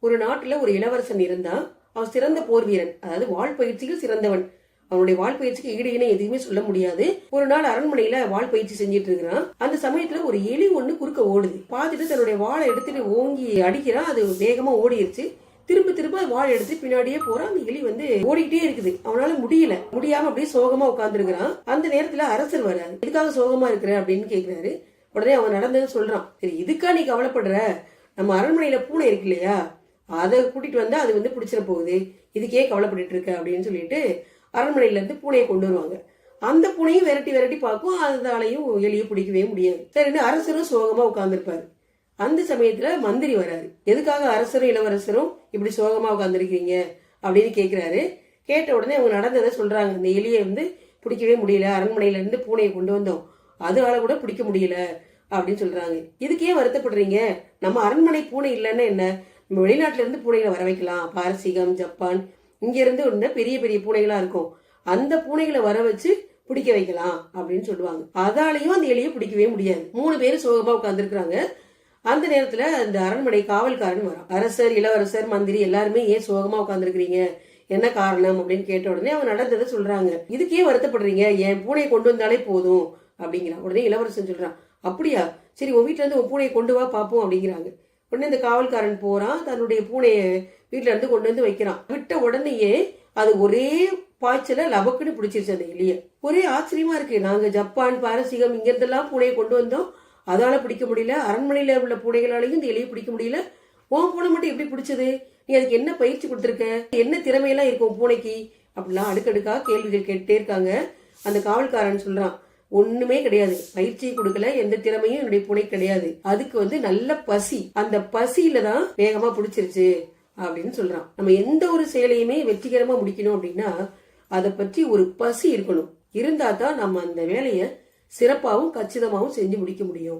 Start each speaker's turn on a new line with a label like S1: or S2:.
S1: ஒரு நாட்டுல ஒரு இளவரசன் இருந்தான். அவன் சிறந்த போர் வீரன், அதாவது வாள் பயிற்சியில் சிறந்தவன். அவனுடைய வாள் பயிற்சிக்கு ஈடு இணை எதுவுமே சொல்ல முடியாது. ஒரு நாள் அரண்மனையில வாள் பயிற்சி செஞ்சிட்டு இருக்கிறான். அந்த சமயத்துல ஒரு எலி ஒண்ணு குறுக்க ஓடுது. பார்த்துட்டு தன்னுடைய வாளை எடுத்துட்டு ஓங்கி அடிக்கிறான். அது வேகமா ஓடிடுச்சு. திரும்ப திரும்ப வாள் எடுத்து பின்னாடியே போறான். அந்த எலி ஓடிக்கிட்டே இருக்குது. அவனால முடியாம அப்படியே சோகமா உட்கார்ந்து இருக்கிறான். அந்த நேரத்துல அரசர் வராரு. இதுக்காக சோகமா இருக்கிற அப்படின்னு கேக்குறாரு. உடனே அவன் நடந்தது சொல்றான். சரி, இதுக்கா நீ கவலைப்படுற? நம்ம அரண்மனையில பூனை இருக்கு இல்லையா, அதை கூட்டிட்டு வந்தா அது பிடிச்சிட போகுது, இதுக்கே கவலைப்பட்டு இருக்க அப்படின்னு சொல்லிட்டு அரண்மனையில இருந்து பூனையை கொண்டு வருவாங்க. அந்த பூனையும் விரட்டி பார்க்கும். அதாலையும் எலியை பிடிக்கவே முடியாது. சரின்னு அரசரும் சோகமா உட்கார்ந்துருப்பாரு. அந்த சமயத்துல மந்திரி வராரு. எதுக்காக அரசரும் இளவரசரும் இப்படி சோகமா உட்கார்ந்துருக்கீங்க அப்படின்னு கேக்குறாரு. கேட்ட உடனே அவங்க நடந்ததை சொல்றாங்க. இந்த எலியை பிடிக்கவே முடியல, அரண்மனையில இருந்து பூனையை கொண்டு வந்தோம், அதனால கூட பிடிக்க முடியல அப்படின்னு சொல்றாங்க. இதுக்கே வருத்தப்படுறீங்க? நம்ம அரண்மனை பூனை இல்லைன்னா என்ன, நம்ம வெளிநாட்டுல இருந்து பூனைகளை வர வைக்கலாம். பாரசீகம், ஜப்பான், இங்க இருந்து பெரிய பெரிய பூனைகளா இருக்கும், அந்த பூனைகளை வர வச்சு பிடிக்க வைக்கலாம் அப்படின்னு சொல்லுவாங்க. அதாலையும் அந்த எலியை பிடிக்கவே முடியாது. 3 பேரும் சோகமா உட்கார்ந்துருக்காங்க. அந்த நேரத்துல அந்த அரண்மனை காவல்காரன் வரான். அரசர், இளவரசர், மந்திரி எல்லாருமே ஏன் சோகமா உட்கார்ந்துருக்கீங்க, என்ன காரணம் அப்படின்னு கேட்ட உடனே அவன் நடந்ததை சொல்றாங்க. இதுக்கே வருத்தப்படுறீங்க, என் பூனையை கொண்டு வந்தாலே போதும் அப்படிங்கிறான். உடனே இளவரசன் சொல்றான், அப்படியா, சரி உன் வீட்டுல இருந்து உன் பூனையை கொண்டு வா பாப்போம் அப்படிங்கிறாங்க. உடனே இந்த காவல்காரன் போறான். தன்னுடைய பூனைய வீட்டுல இருந்து கொண்டு வந்து வைக்கிறான். விட்ட உடனேயே அது ஒரே பாய்ச்சல லபக்குன்னு பிடிச்சிருச்சு அந்த எலிய. ஒரே ஆச்சரியமா இருக்கு. நாங்க ஜப்பான், பாரசீகம் இங்க இருந்தெல்லாம் பூனையை கொண்டு வந்தோம், அதால பிடிக்க முடியல, அரண்மனையில உள்ள பூனைகளாலையும் இந்த எலியை பிடிக்க முடியல, உன் பூனை மட்டும் எப்படி பிடிச்சது, நீ அதுக்கு என்ன பயிற்சி கொடுத்துருக்க, என்ன திறமையெல்லாம் இருக்கும் பூனைக்கு அப்படிலாம் அடுக்கடுக்கா கேள்விகள் கேட்டே இருக்காங்க. அந்த காவல்காரன் சொல்றான், ஒண்ணுமே கிடையாது, பயிற்சி கொடுக்கல, எந்த திறமையும் என்னுடைய பூனை கிடையாது, அதுக்கு நல்ல பசி, அந்த பசியில தான் வேகமா பிடிச்சிருச்சு அப்படின்னு சொல்றான். நம்ம எந்த ஒரு செயலையுமே வெற்றிகரமா முடிக்கணும் அப்படின்னா அதை பற்றி ஒரு பசி இருக்கணும். இருந்தா தான் நம்ம அந்த வேலையை சிறப்பாகவும் கச்சிதமாகவும் செஞ்சு முடிக்க முடியும்.